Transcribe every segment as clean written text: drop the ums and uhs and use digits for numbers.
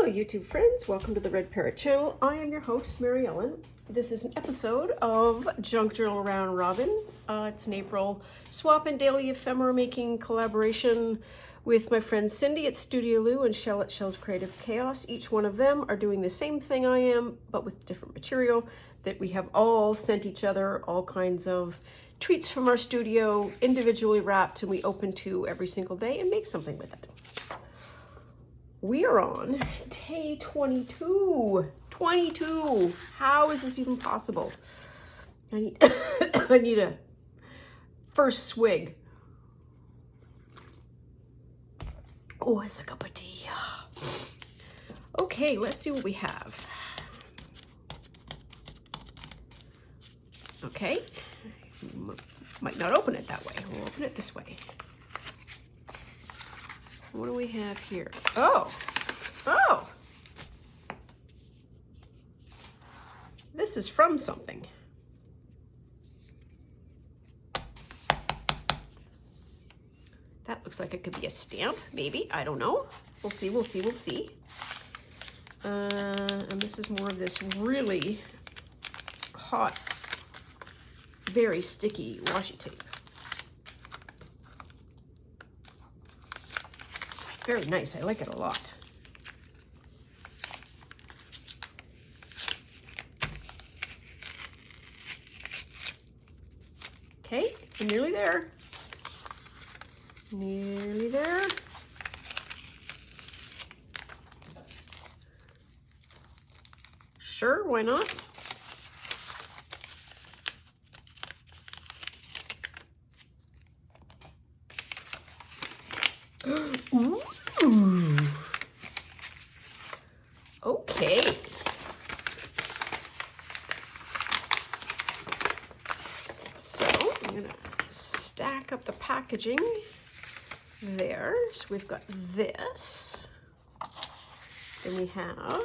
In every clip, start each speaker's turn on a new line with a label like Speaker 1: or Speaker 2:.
Speaker 1: YouTube friends, welcome to the Red Parrot channel. I am your host, Mary Ellen. This is an episode of Junk Journal Round Robin. It's an April swap and daily ephemera making collaboration with my friend Cindy at Studio Lou and Shell at Shell's Creative Chaos. Each one of them are doing the same thing I am, but with different material that we have all sent each other all kinds of treats from our studio, individually wrapped, and we open to every single day and make something with it. We are on day 22. 22. How is this even possible? I need I need a first swig. Oh, it's a cup of tea. Okay, let's see what we have. Okay. Might not open it that way. We'll open it this way. What do we have here? Oh, this is from something. That looks like it could be a stamp, maybe. I don't know. We'll see, we'll see, we'll see. And this is more of this really hot, very sticky washi tape. Very nice. I like it a lot. Okay, I'm nearly there. Nearly there. Sure, why not? Ooh. Okay. So I'm gonna stack up the packaging there. So we've got this. Then we have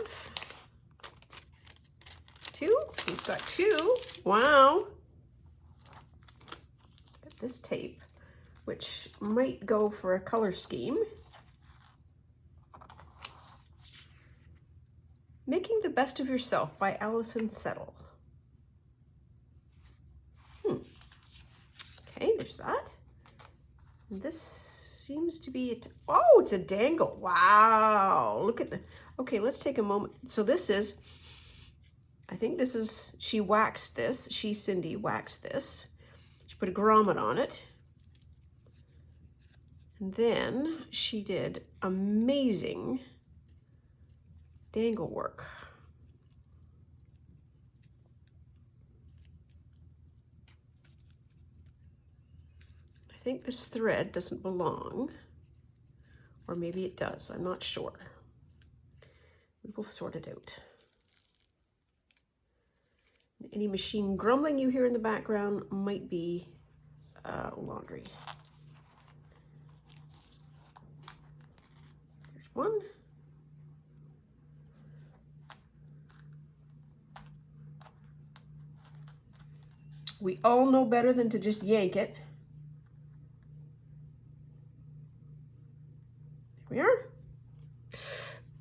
Speaker 1: two. We've got two. Wow. Got this tape, which might go for a color scheme. Making the Best of Yourself by Allison Settle. Okay, there's that. And this seems to be it. Oh, it's a dangle. Wow, look at the, okay, let's take a moment. So this is, I think this is, she waxed this. Cindy waxed this. She put a grommet on it. And then she did amazing dangle work. I think this thread doesn't belong, or maybe it does, I'm not sure. We will sort it out. Any machine grumbling you hear in the background might be laundry. There's one. We all know better than to just yank it. Here we are.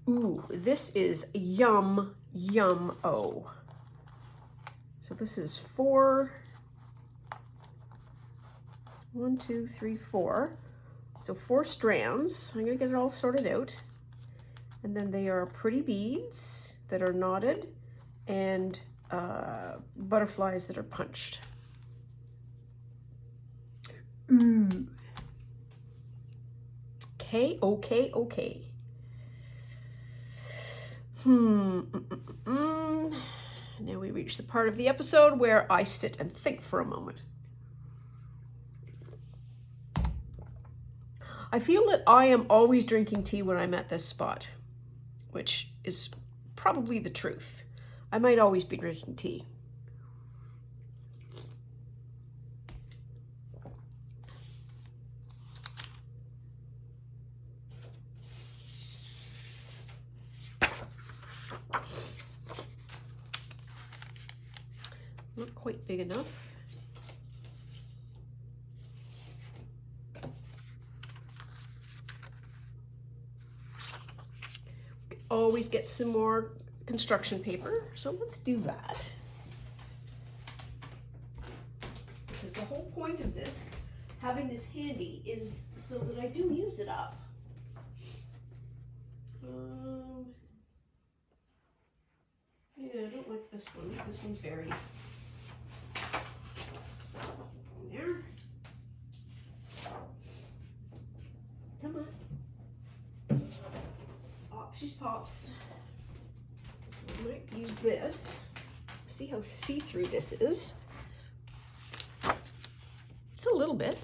Speaker 1: Ooh, this is yum, yum-o. So this is 4, 1, 2, 3, 4. So 4 strands. I'm gonna get it all sorted out. And then they are pretty beads that are knotted and butterflies that are punched. Ooh. Okay, okay, okay. Now we reach the part of the episode where I sit and think for a moment. I feel that I am always drinking tea when I'm at this spot, which is probably the truth. I might always be drinking tea. Not quite big enough. always get some more construction paper, so let's do that. Because the whole point of this, having this handy, is so that I do use it up. Yeah, I don't like this one. This one's very... There. Come on. Oh, she's pops. So I might use this. See how see-through this is. It's a little bit.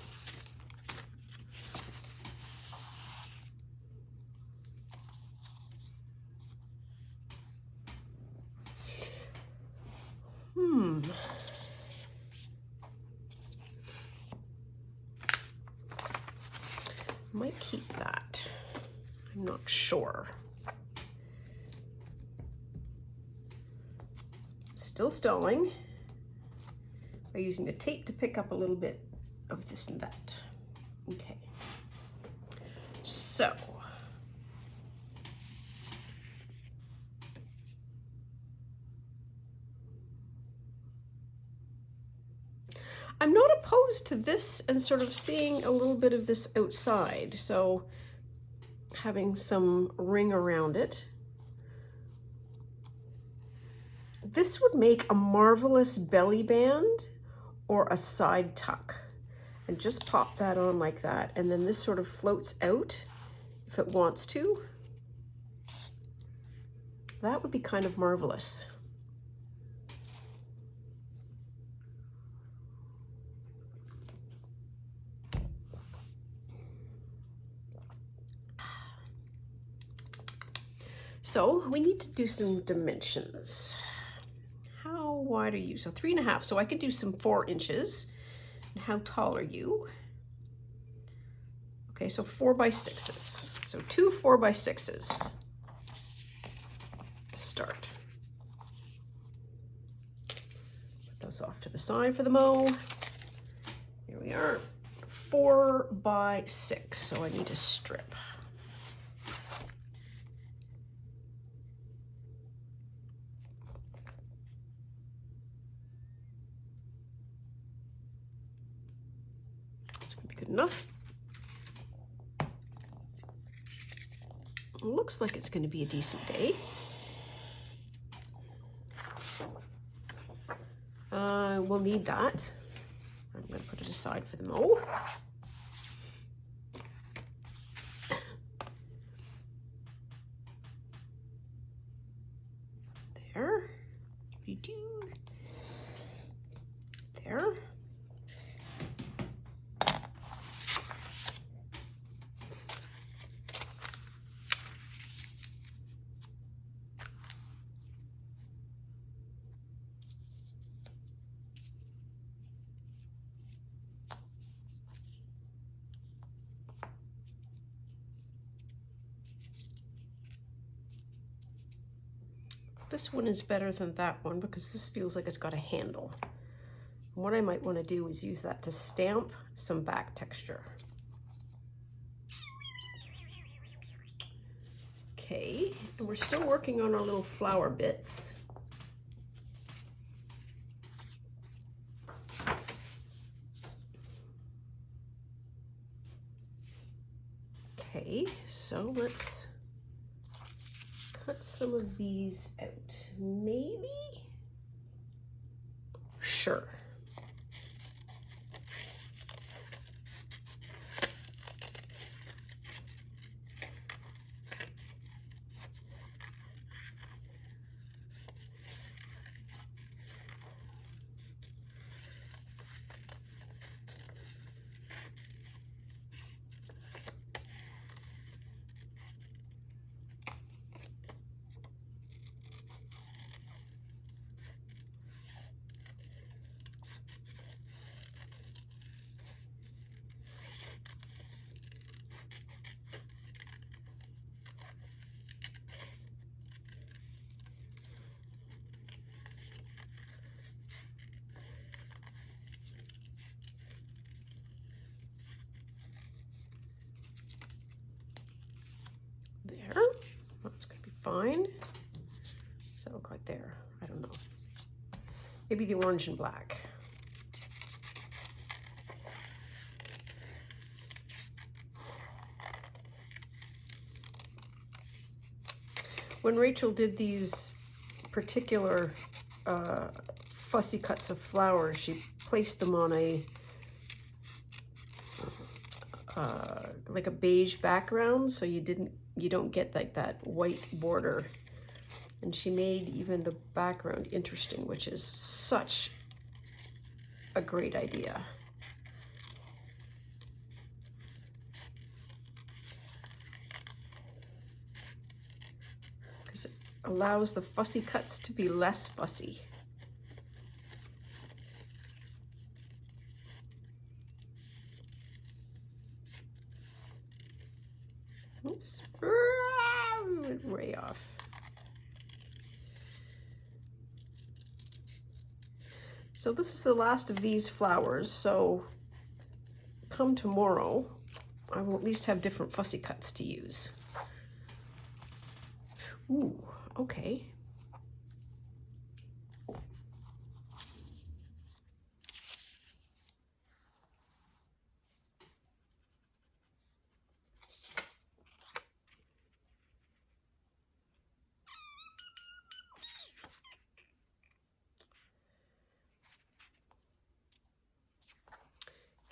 Speaker 1: Might keep that. I'm not sure. Still stalling by using the tape to pick up a little bit of this and that. Okay. So I'm not opposed to this and sort of seeing a little bit of this outside, so having some ring around it. This would make a marvelous belly band or a side tuck. And just pop that on like that, and then this sort of floats out if it wants to. That would be kind of marvelous. So we need to do some dimensions. How wide are you? So 3.5, so I could do some 4 inches. And how tall are you? Okay, so 4 by 6s. So 2 4 by 6s to start. Put those off to the side for the mow. Here we are, 4 by 6, so I need to strip. Enough. It looks like it's going to be a decent day. We'll need that. I'm going to put it aside for the mow. There. There. This one is better than that one because this feels like it's got a handle. And what I might want to do is use that to stamp some back texture. Okay, and we're still working on our little flower bits. Okay, so let's cut some of these out. Maybe? Sure. fine. Does that look like there? I don't know. Maybe the orange and black. When Rachel did these particular fussy cuts of flowers, she placed them on a like a beige background, so you don't get like that white border. And she made even the background interesting, which is such a great idea. Because it allows the fussy cuts to be less fussy. Oops, went way off. So this is the last of these flowers, so come tomorrow, I will at least have different fussy cuts to use. Ooh, okay.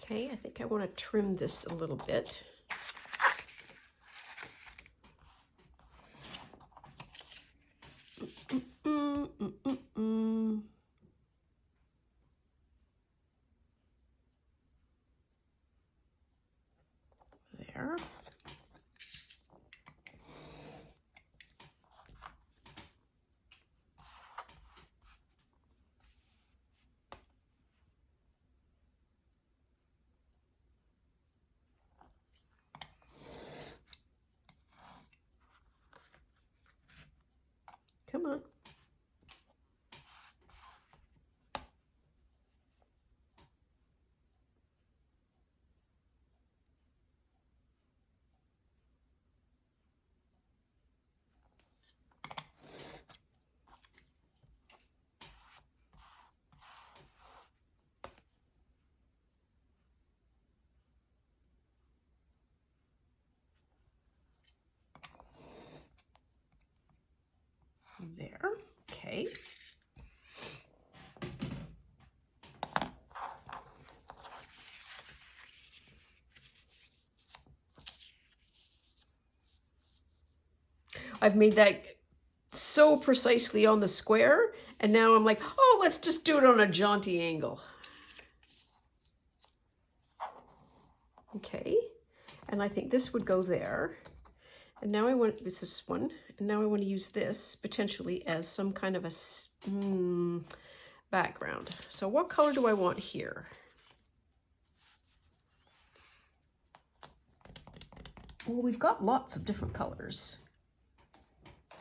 Speaker 1: Okay, I think I want to trim this a little bit. There. Come on. There. Okay. I've made that so precisely on the square, and now I'm like, oh, let's just do it on a jaunty angle. Okay, and I think this would go there. And now I want this one, and now I want to use this potentially as some kind of a background. So what color do I want here? Well, we've got lots of different colors.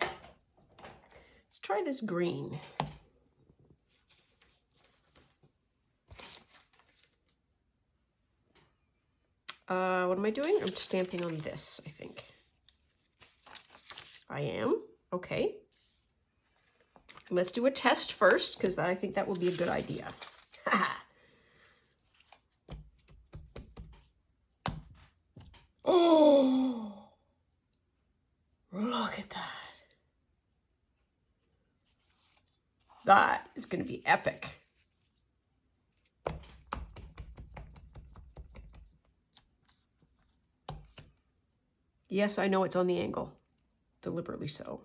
Speaker 1: Let's try this green. What am I doing? I'm stamping on this, I think. I am. Okay. Let's do a test first, because I think that would be a good idea. Oh, look at that. That is going to be epic. Yes, I know it's on the angle, deliberately so.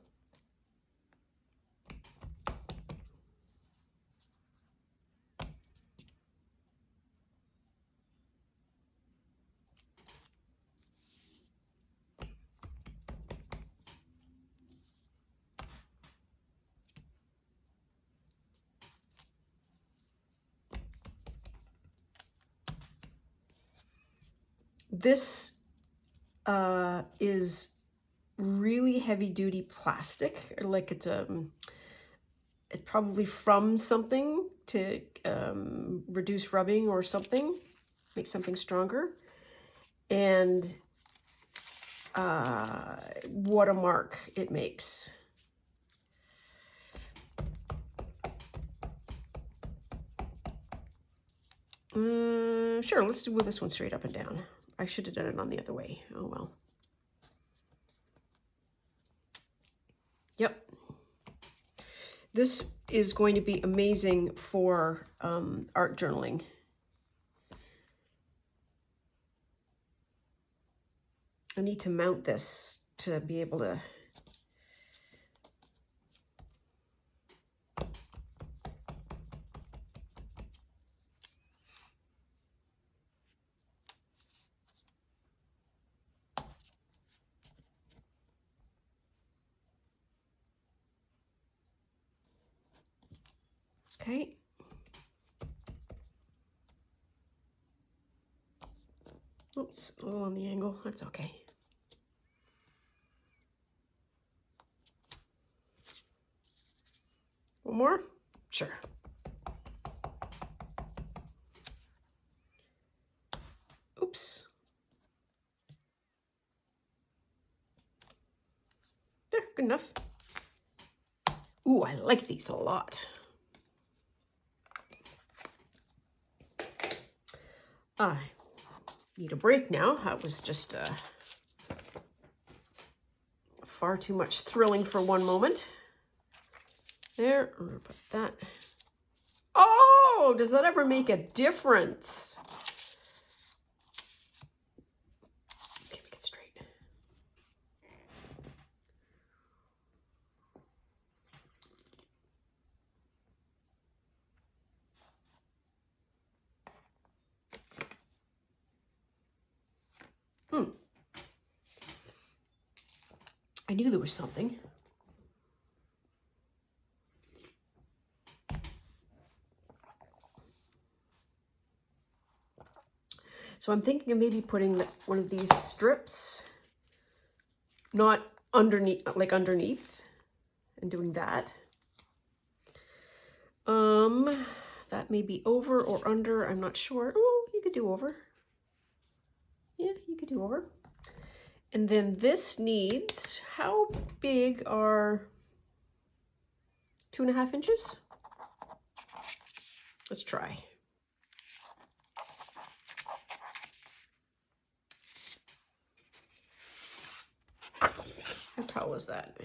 Speaker 1: This is really heavy-duty plastic, like it's probably from something to reduce rubbing or something, make something stronger. And what a mark it makes. Sure, let's do this one straight up and down. I should have done it on the other way. Oh well. Yep. This is going to be amazing for art journaling. I need to mount this to be able to... Okay. Oops, a little on the angle. That's okay. One more? Sure. Oops. There, good enough. Ooh, I like these a lot. I need a break now. That was just far too much thrilling for one moment. There, I'm gonna put that. Oh, does that ever make a difference? Okay, make it straight. I knew there was something. So I'm thinking of maybe putting one of these strips, not underneath, like underneath, and doing that. That may be over or under, I'm not sure. Oh, you could do over. Yeah, you could do over. And then this needs, how big are 2.5 inches? Let's try. How tall is that?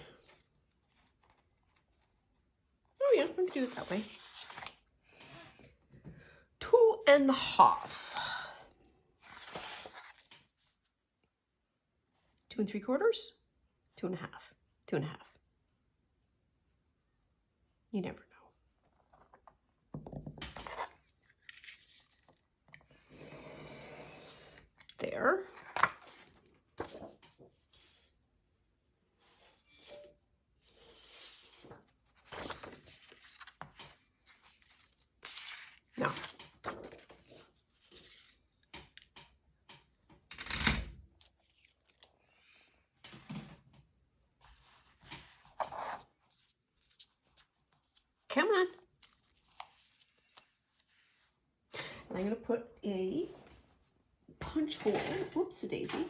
Speaker 1: Oh yeah, I can do it that way. 2.5. 2 3/4. 2.5. 2.5. You never know. There. Now, come on. I'm going to put a punch hole. Whoops, daisy.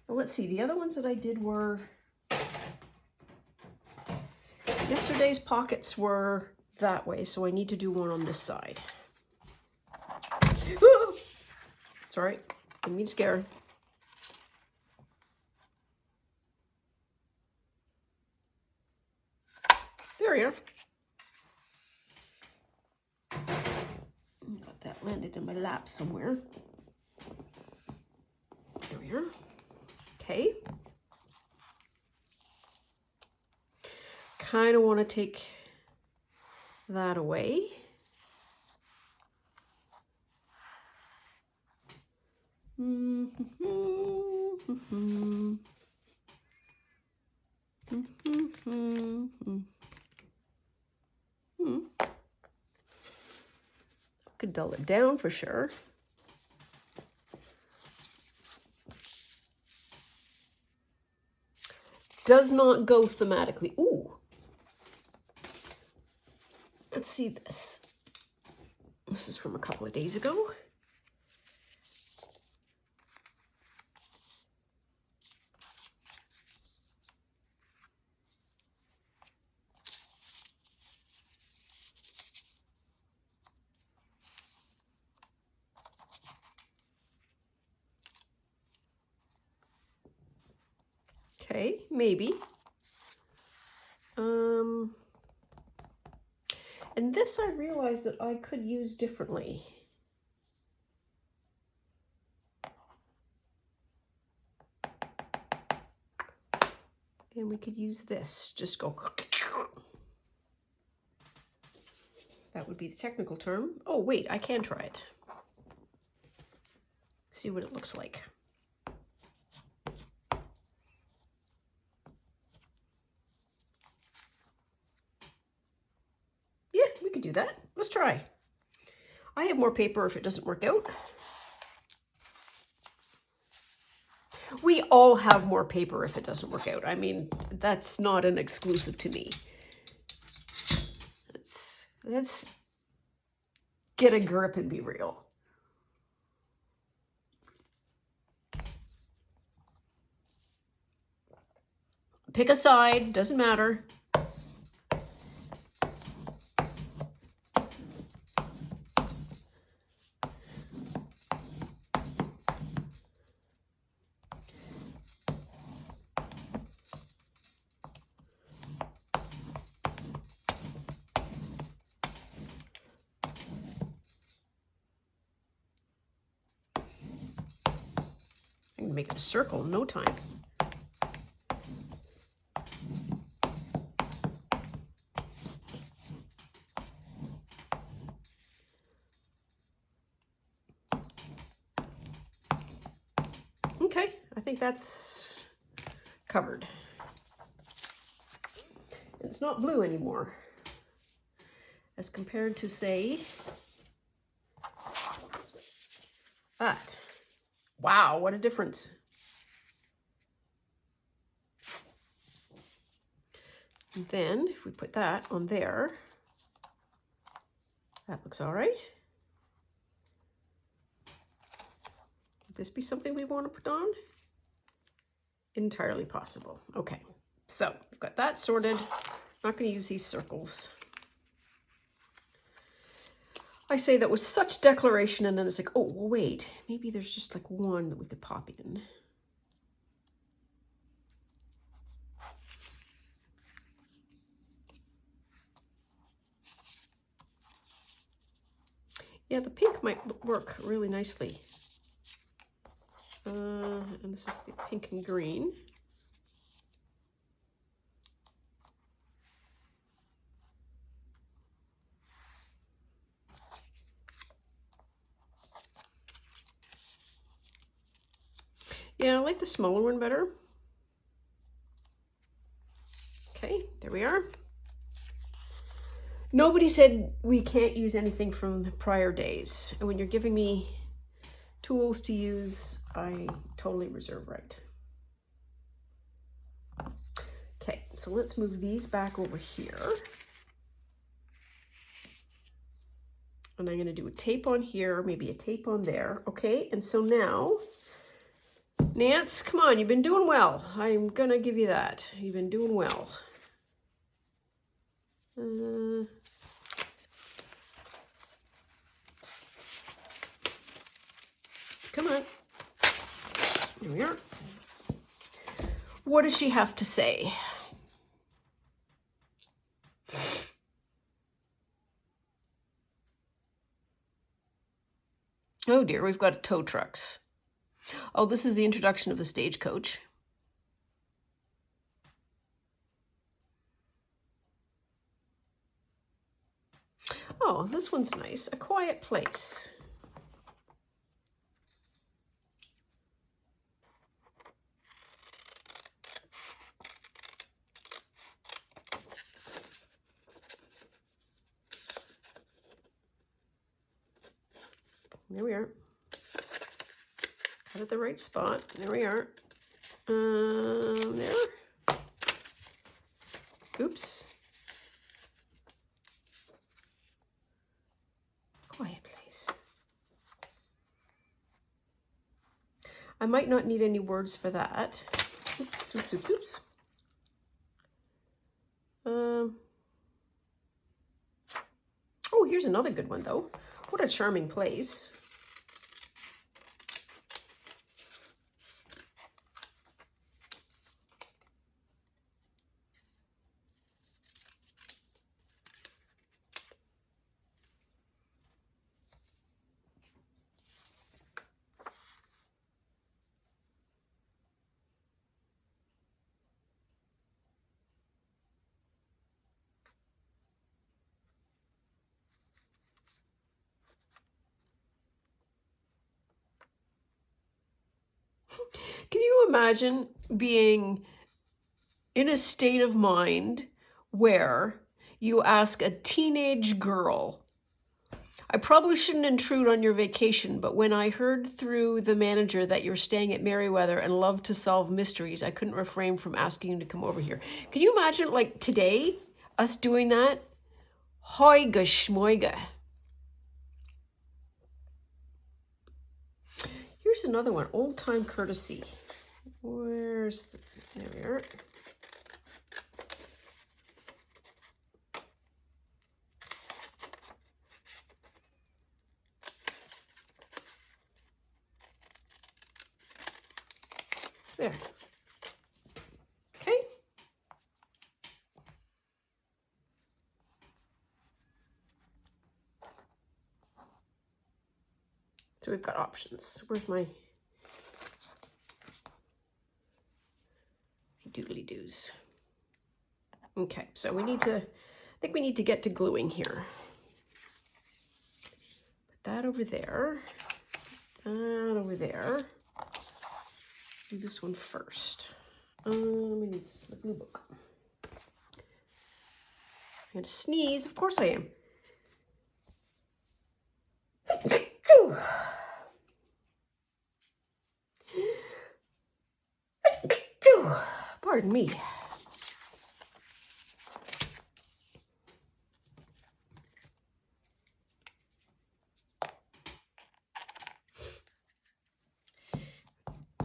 Speaker 1: Now let's see. The other ones that I did were, yesterday's pockets were that way, so I need to do one on this side. It's all right. Didn't mean to scare. There we are. Got that landed in my lap somewhere. There we are. Okay. Kind of want to take that away. Could dull it down for sure. Does not go thematically. Ooh. Let's see this. This is from a couple of days ago. Okay, maybe. And this I realized that I could use differently. And we could use this, just go. That would be the technical term. Oh, wait, I can try it. See what it looks like. Yeah, we could do that. Let's try. I have more paper if it doesn't work out. We all have more paper if it doesn't work out. I mean, that's not an exclusive to me. Let's get a grip and be real. Pick a side, doesn't matter. I can make it a circle in no time. Okay, I think that's covered. It's not blue anymore, as compared to, say, that. Wow, what a difference. And then if we put that on there, that looks all right. Would this be something we want to put on? Entirely possible. Okay, so we've got that sorted. Not going to use these circles. I say that with such declaration, and then it's like, oh, wait, maybe there's just like one that we could pop in. Yeah, the pink might work really nicely. And this is the pink and green. Yeah, I like the smaller one better. Okay, there we are. Nobody said we can't use anything from the prior days. And when you're giving me tools to use, I totally reserve right. Okay, so let's move these back over here. And I'm going to do a tape on here, maybe a tape on there. Okay, and so now, Nance, come on, you've been doing well. I'm going to give you that. You've been doing well. Come on. Here we are. What does she have to say? Oh dear, we've got tow trucks. Oh, this is the introduction of the stagecoach. Oh, this one's nice. A quiet place. There we are. Got it the right spot. There we are. There. Oops. Quiet place. I might not need any words for that. Oops, oops, oops, oops. Oh, here's another good one, though. What a charming place. Can you imagine being in a state of mind where you ask a teenage girl, I probably shouldn't intrude on your vacation, but when I heard through the manager that you're staying at Merriweather and love to solve mysteries, I couldn't refrain from asking you to come over here. Can you imagine, like, today, us doing that? Hoiga schmoiga. Here's another one, old-time courtesy. Where's the, there we are. There. Okay. So we've got options. Where's my doodly doos? Okay, so we need to, I think we need to get to gluing here. Put that over there. That over there. Do this one first. We need a glue book. I'm gonna sneeze. Of course I am. Pardon me.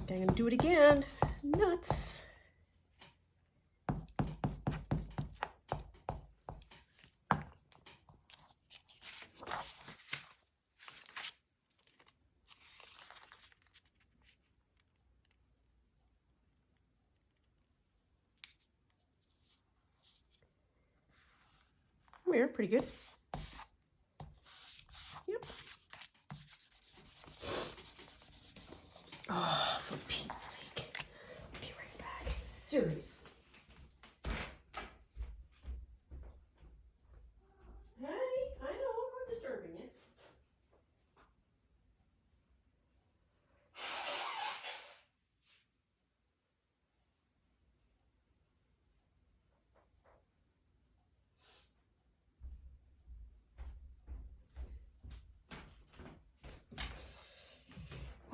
Speaker 1: I'm gonna do it again. Nuts. Come here, pretty good. Yep. Oh, for Pete's sake. Be right back. Seriously. Hey, I know, I'm not disturbing you.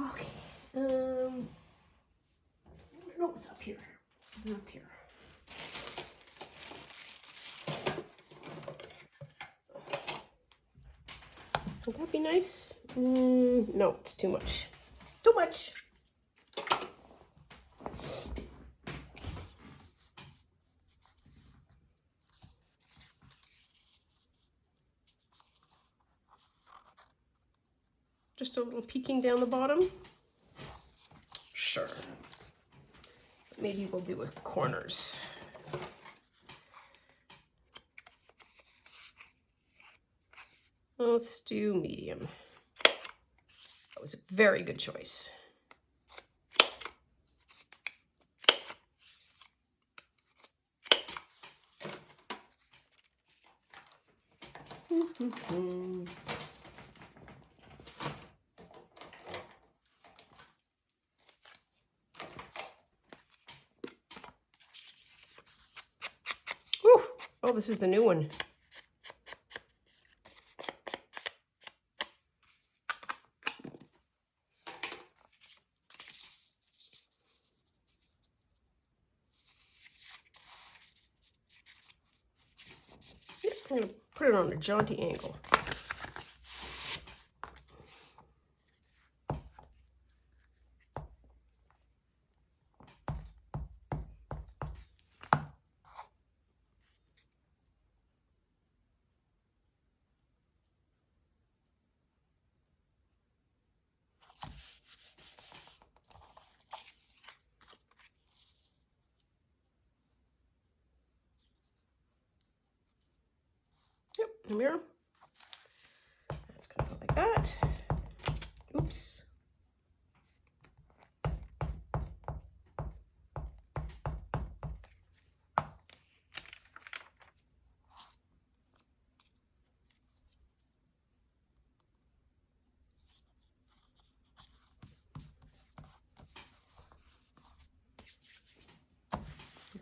Speaker 1: Okay. No, it's up here. It's up here. Would that be nice? No, it's too much. Too much. Just a little peeking down the bottom. Sure. Maybe we'll do with corners. Let's do medium. That was a very good choice. Whew. Oh, this is the new one. Yep, I'm going to put it on a jaunty angle. Yep, the mirror. That's going to go like that. Oops.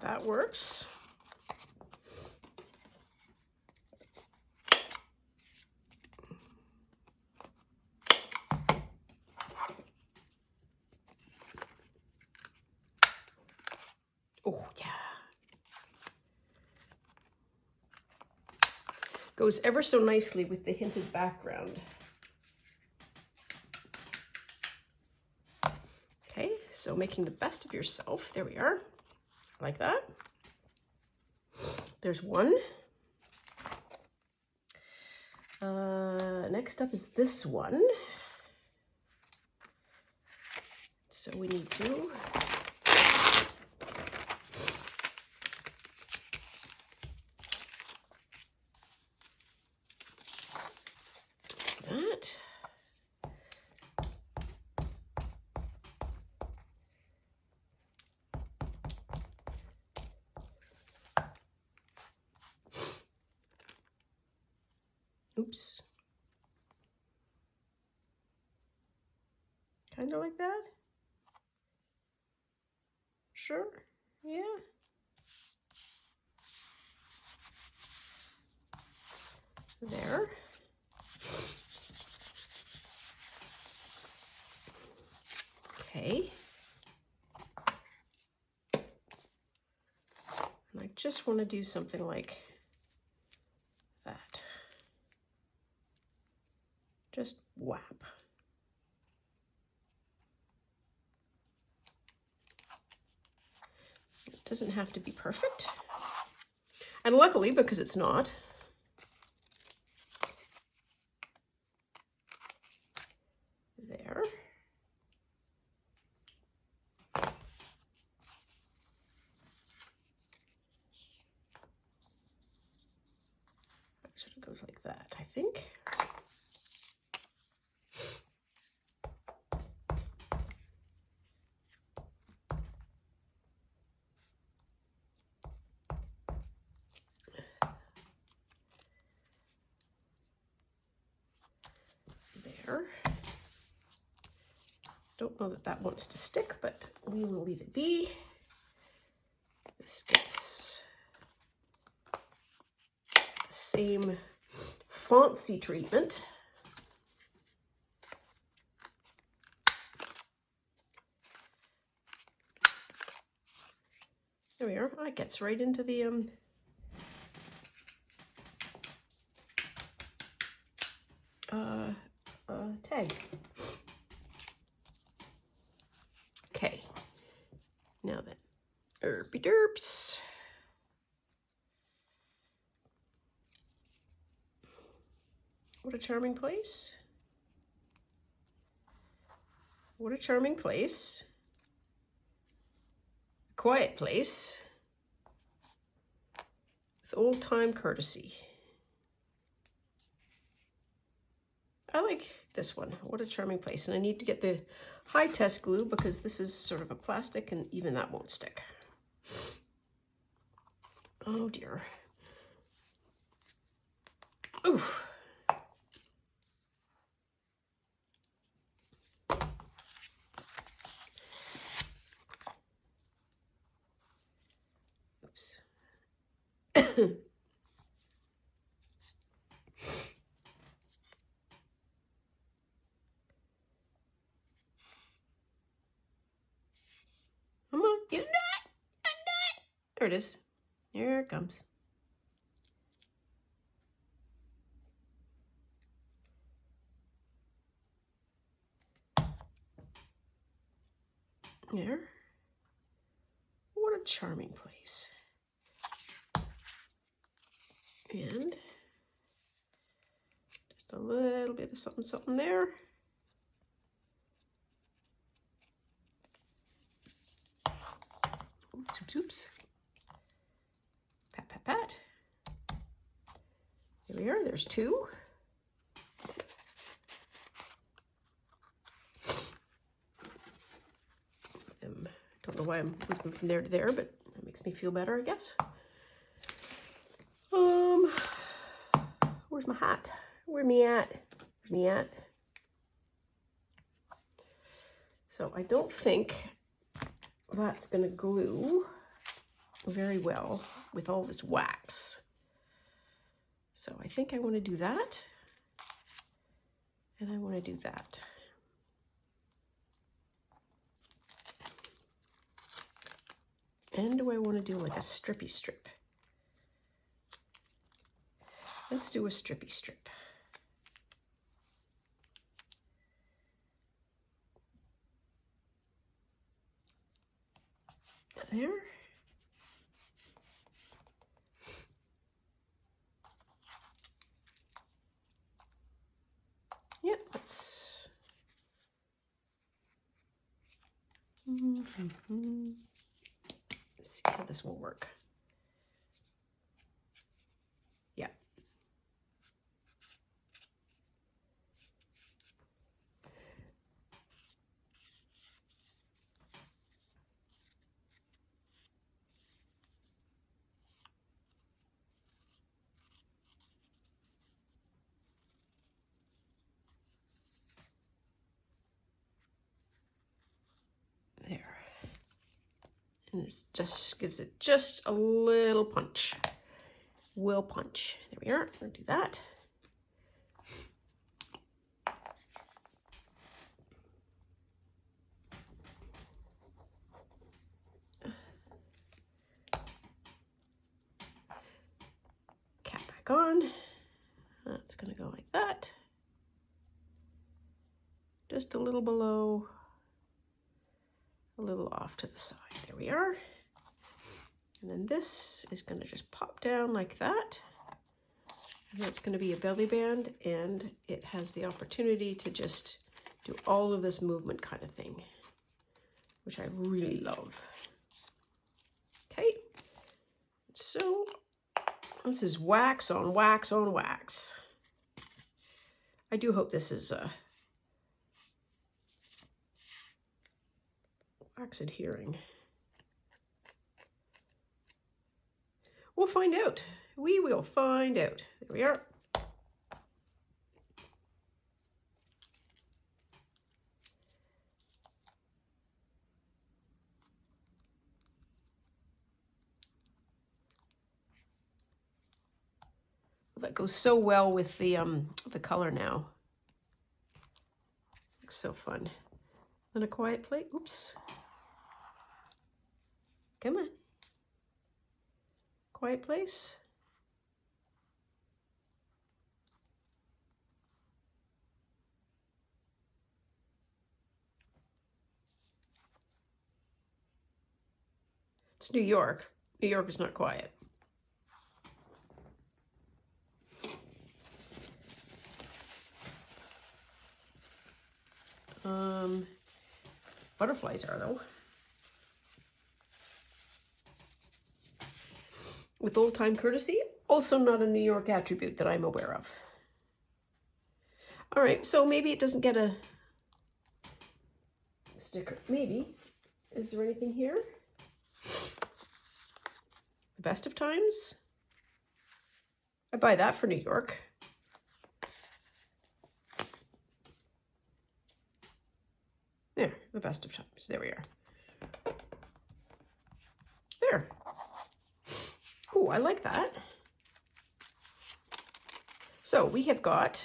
Speaker 1: That works. Oh, yeah. Goes ever so nicely with the hinted background. Okay, so making the best of yourself. There we are, like that. There's one. Next up is this one. So we need to that. Oops. Kind of like that. Sure. Yeah. There. Okay. And I just want to do something like that. Just whap. It doesn't have to be perfect. And luckily, because it's not, there. It sort of goes like that, I think. There. Don't know that that wants to stick, but we will leave it be. This gets the same fancy treatment. There we are. That gets right into the tag. Okay. Now then, derpy derps. What a charming place. What a charming place. A quiet place. With old-time courtesy. I like this one. What a charming place. And I need to get the high test glue because this is sort of a plastic and even that won't stick. Oh dear. Oof. Oops. Come on, get a nut! A nut! There it is. Here it comes. There. What a charming place. And just a little bit of something, something there. Oops, oops, oops. Pat, pat, pat. Here we are. There's two. Don't know why I'm moving from there to there, but that makes me feel better, I guess. Where's my hat? Where me at? Where's me at? So I don't think that's gonna glue very well with all this wax. So I think I want to do that. And I want to do that. And do I want to do like a strippy strip? Let's do a strippy strip. There. Yeah, let's. Let's see how this will work. Yeah. There. And it just gives it just a little punch. Will punch. There we are. We're going to do that. Cap back on. That's going to go like that. Just a little below, a little off to the side. There we are. And then this is going to just pop down like that. And that's going to be a belly band, and it has the opportunity to just do all of this movement kind of thing, which I really love. Okay, so this is wax on wax on wax. I do hope this is wax adhering. We'll find out. We will find out. There we are. That goes so well with the color now. Looks so fun. Then a quiet plate. Oops. Come on. Quiet place. It's New York. New York is not quiet. Butterflies are, though. With old-time courtesy, also not a New York attribute that I'm aware of. All right, so maybe it doesn't get a sticker. Maybe. Is there anything here? The best of times? I buy that for New York. There, the best of times. There we are. There. Oh, I like that. So we have got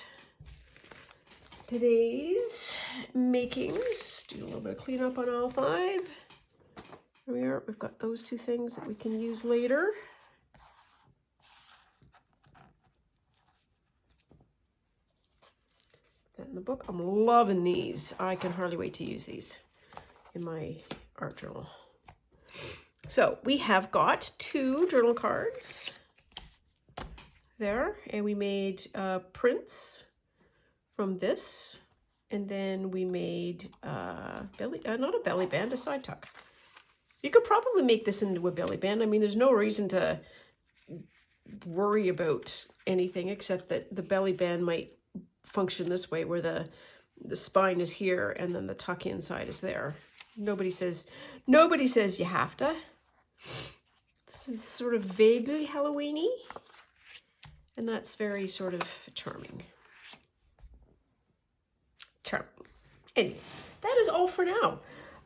Speaker 1: today's makings. Do a little bit of cleanup on all 5. There we are. We've got those 2 things that we can use later. That in the book. I'm loving these. I can hardly wait to use these in my art journal. So we have got 2 journal cards there, and we made prints from this, and then we made not a belly band, a side tuck. You could probably make this into a belly band. I mean, there's no reason to worry about anything except that the belly band might function this way, where the spine is here and then the tuck inside is there. Nobody says you have to. This is sort of vaguely Halloween-y, and that's very sort of charming. Charming. Anyways, that is all for now.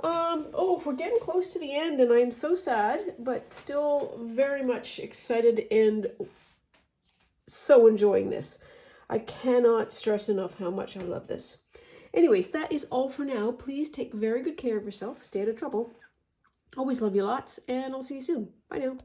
Speaker 1: Oh, we're getting close to the end, and I'm so sad, but still very much excited and so enjoying this. I cannot stress enough how much I love this. Anyways, that is all for now. Please take very good care of yourself. Stay out of trouble. Always love you lots, and I'll see you soon. Bye now.